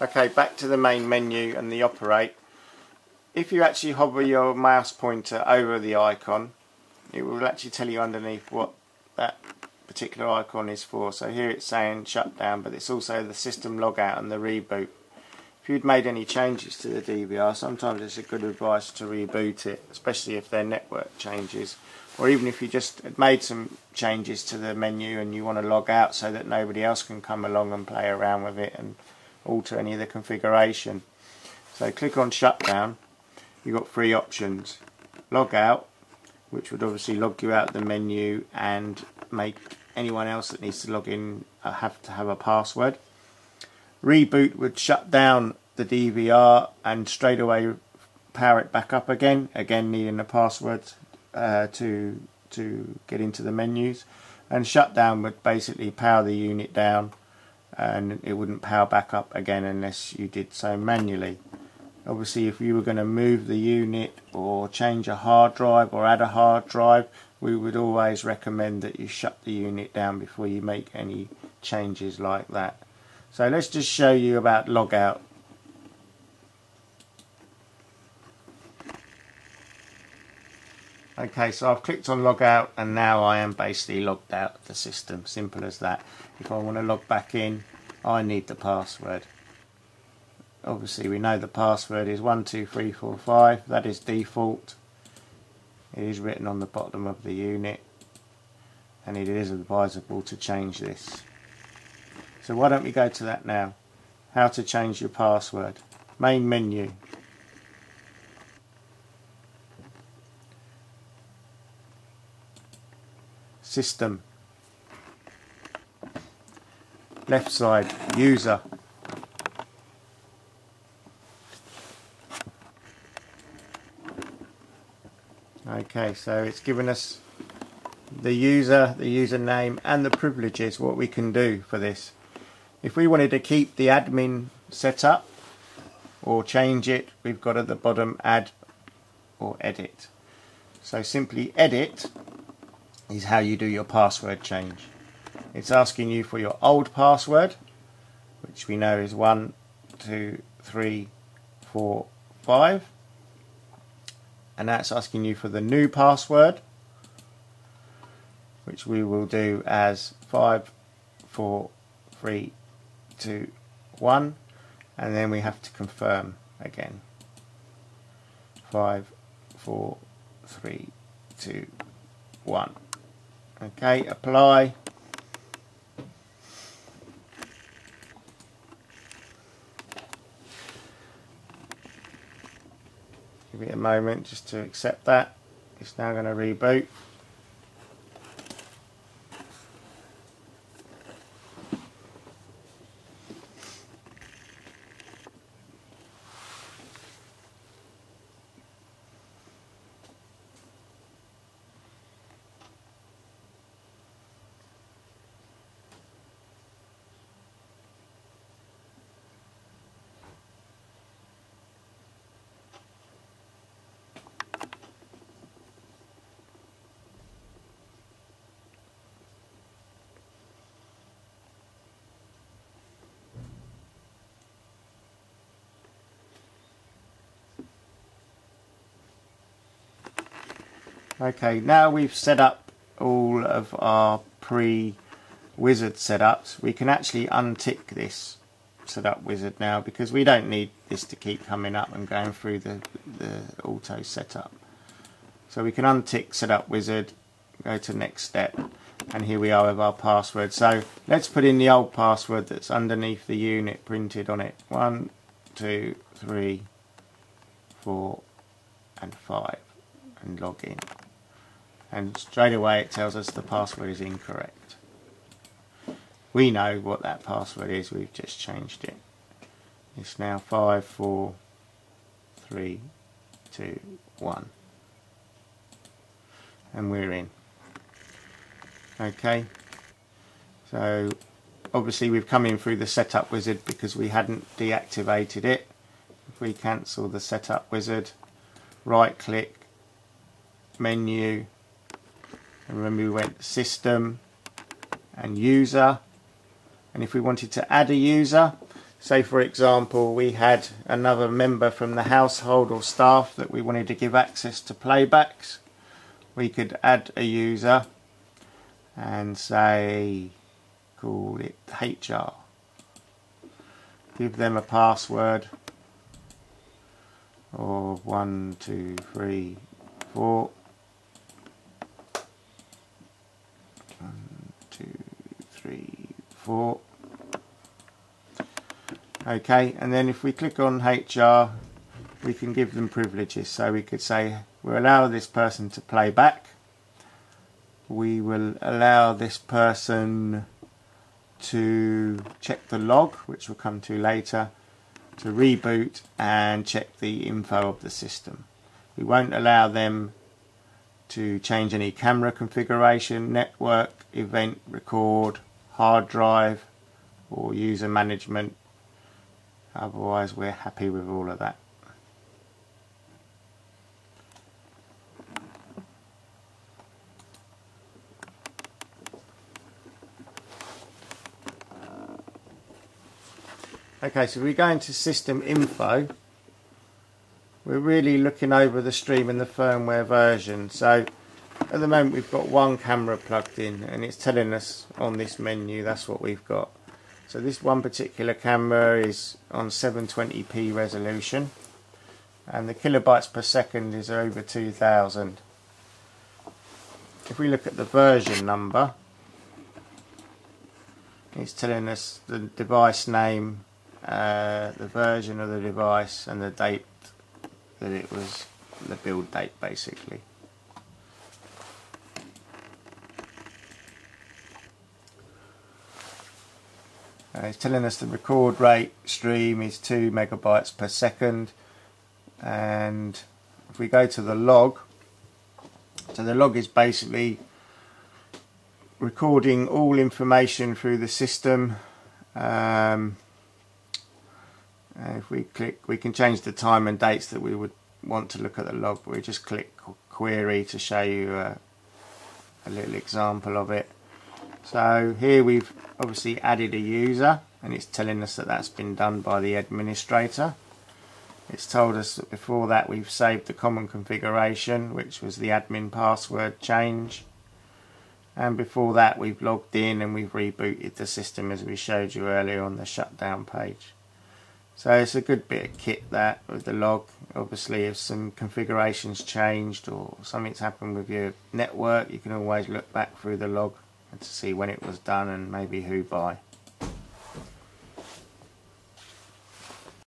Okay, back to the main menu and the operate. If you actually hover your mouse pointer over the icon, it will actually tell you underneath what that particular icon is for. So here it's saying shutdown, but it's also the system logout and the reboot. If you'd made any changes to the DVR, sometimes it's a good advice to reboot it, especially if they're network changes, or even if you just had made some changes to the menu and you want to log out so that nobody else can come along and play around with it and alter any of the configuration. So click on shutdown. You've got three options: log out, which would obviously log you out of the menu and make anyone else that needs to log in have to have a password. Reboot would shut down the DVR and straight away power it back up again needing a password to get into the menus. And shutdown would basically power the unit down, and it wouldn't power back up again unless you did so manually. Obviously, if you were going to move the unit or change a hard drive or add a hard drive, we would always recommend that you shut the unit down before you make any changes like that. So let's just show you about logout. Okay, so I've clicked on logout and now I am basically logged out of the system. Simple as that. If I want to log back in, I need the password. Obviously we know the password is 12345. That is default. It is written on the bottom of the unit, and it is advisable to change this. So why don't we go to that now? How to change your password. Main menu. System. Left side, user. Okay, so it's given us the user, the username and the privileges, what we can do for this. If we wanted to keep the admin set up or change it, we've got at the bottom add or edit. So simply edit is how you do your password change. It's asking you for your old password, which we know is 1, 2, 3, 4, 5. And that's asking you for the new password, which we will do as 5, 4, 3, 2, 1, and then we have to confirm again. 5, 4, 3, 2, 1. Okay, apply. Give it a moment just to accept that. It's now going to reboot. Okay, now we've set up all of our pre-wizard setups, we can actually untick this setup wizard now, because we don't need this to keep coming up and going through the auto setup. So we can untick setup wizard, go to next step, and here we are with our password. So let's put in the old password that's underneath the unit printed on it. 1, 2, 3, 4 and 5, and log in. And straight away it tells us the password is incorrect. We know what that password is, we've just changed it. It's now 5, 4, 3, 2, 1. And we're in. Okay, so obviously we've come in through the setup wizard because we hadn't deactivated it. If we cancel the setup wizard, right click, menu, and remember we went system and user, and if we wanted to add a user, say for example we had another member from the household or staff that we wanted to give access to playbacks, we could add a user and say call it HR, give them a password of 1 2 3 4 1 2 3 4. Okay, and then if we click on HR, we can give them privileges. So we could say we'll allow this person to play back, we will allow this person to check the log, which we'll come to later, to reboot and check the info of the system. We won't allow them to change any camera configuration, network, event, record, hard drive or user management. Otherwise we're happy with all of that. Okay, so we go into system info. We're really looking over the stream and the firmware version. So at the moment we've got one camera plugged in and it's telling us on this menu that's what we've got. So this one particular camera is on 720p resolution and the kilobytes per second is over 2000. If we look at the version number, it's telling us the device name, the version of the device and the date that it was, the build date basically. It's telling us the record rate stream is 2 megabytes per second, and if we go to the log, so the log is basically recording all information through the system. And if we click, we can change the time and dates that we would want to look at the log. We just click query to show you a little example of it. So here we've obviously added a user and it's telling us that that's been done by the administrator. It's told us that before that we've saved the common configuration, which was the admin password change, and before that we've logged in and we've rebooted the system as we showed you earlier on the shutdown page. So it's a good bit of kit that with the log. Obviously if some configurations changed or something's happened with your network, you can always look back through the log and to see when it was done and maybe who by.